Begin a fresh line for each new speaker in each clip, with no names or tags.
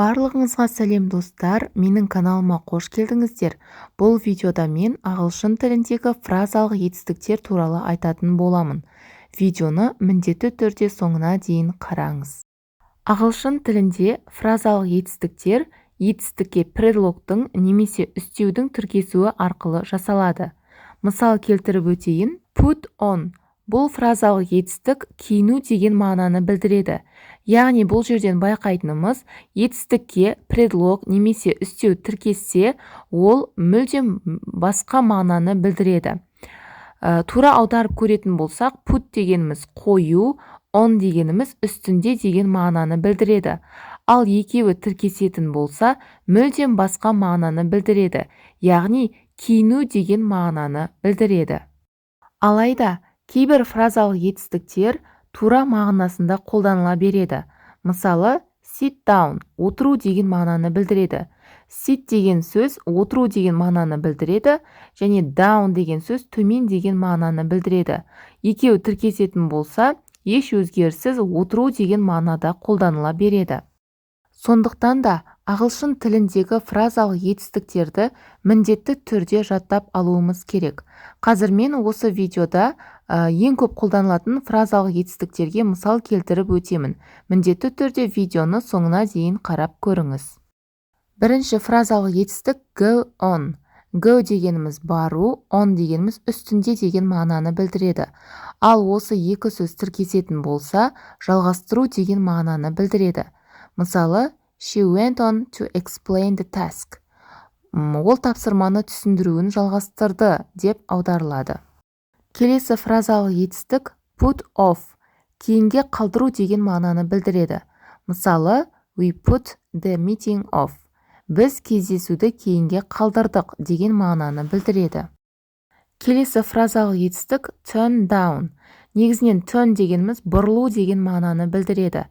Барлығыңызға сәлем достар, менің каналыма қош келдіңіздер. Бұл видеода мен ағылшын тіліндегі фразалық етістіктер туралы айтатын боламын. Видеоны міндетті түрде соңына дейін қараңыз. Ағылшын тілінде фразалық етістіктер етістікке предлогтың немесе үстеудің тіркесуі арқылы жасалады. Мысал келтіріп өтейін. Put on. Бұл фразалық етістік киіну деген мағынаны білдіреді. Яғни бұл жерден байқайтынымыз етістікке предлог немесе үстеу тіркессе, ол мүлдем басқа мағынаны білдіреді. Тура аударып көретін болсақ, put дегеніміз қою, on дегеніміз үстінде деген мағынаны білдіреді. Ал екеуі тіркесетін болса, мүлдем басқа мағынаны білдіреді. Яғни киіну деген мағынаны білдіреді. Алайда кейбір фразалық етістіктер тура мағынасында қолданыла береді. Мысалы, sit down, отыру деген мағынаны білдіреді. Sit деген сөз отыру деген мағынаны білдіреді, және down деген сөз төмен деген мағынаны білдіреді. Екеуі тіркесетін болса, еш өзгеріссіз отыру деген мағынада қолданыла береді. Сондықтан да ағылшын тіліндегі фразалық етістіктерді міндетті түрде жаттап алуымыз керек. Қазір мен осы видеода ең көп қолданылатын фразалық етістіктерге мысал келтіріп өтемін. Міндетті түрде видеоны соңына дейін қарап көріңіз. Бірінші фразалық етістік go on. Go дегеніміз бару, on дегеніміз үстінде деген мағынаны білдіреді. Ал осы екі сөз тіркесетін болса, жалғастыру деген мағынаны білдіреді. Мысалы, she went on to explain the task. Ол тапсырманы түсіндіруін жалғастырды деп аударылады. Келесі фразалық етістік put off. Кейінге қалдыру деген мағынаны білдіреді. Мысалы, we put the meeting off. Біз кездесуді кейінге қалдырдық деген мағынаны білдіреді. Келесі фразалық етістік turn down. Негізінен turn дегеніміз бұрылу деген мағынаны білдіреді.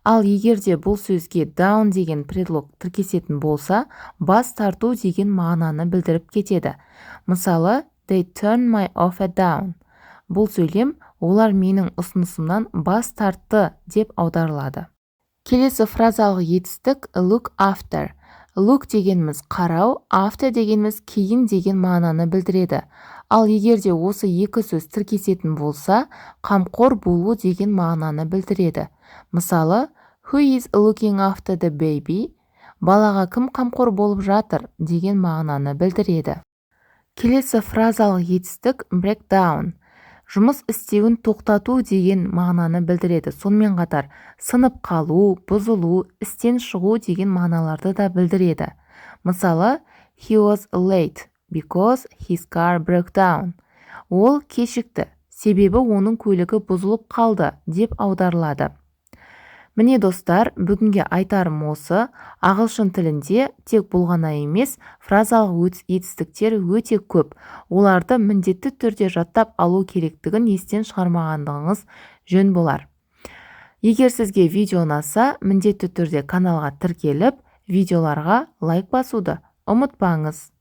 Ал егерде бұл сөзге down деген предлог тіркесетін болса, бас тарту деген мағынаны білдіріп кетеді. Мысалы, they turned my offer down. Бұл сөйлем олар менің ұсынысымнан бас тартты деп аударылады. Келесі фразалық етістік look after. Look дегеніміз қарау, after дегеніміз кейін деген мағынаны білдіреді. Ал егерде осы екі сөз тіркесетін болса, қамқор болу деген мағынаны білдіреді. Мысалы, who is looking after the baby? Балаға кім қамқор болып жатыр деген мағынаны білдіреді. Келесі фразалық етістік break down. Жұмыс істеуін тоқтату деген мағынаны білдіреді. Сонымен қатар сынып қалу, бұзылу, істен шығу деген мағыналарды да білдіреді. Мысалы, he was late because his car broke down. Ол кешікті, себебі оның көлігі бұзылып қалды деп аударылады. Міне достар, бүгінге айтарым осы. Ағылшын тілінде тек бұл ғана емес, фразалық етістіктер өте көп. Оларды міндетті түрде жаттап алу керектігін естен шығармағандығыңыз жөн болар. Егер сізге видео ұнаса, міндетті түрде каналға тіркеліп, видеоларға лайк басуды ұмытпаңыз.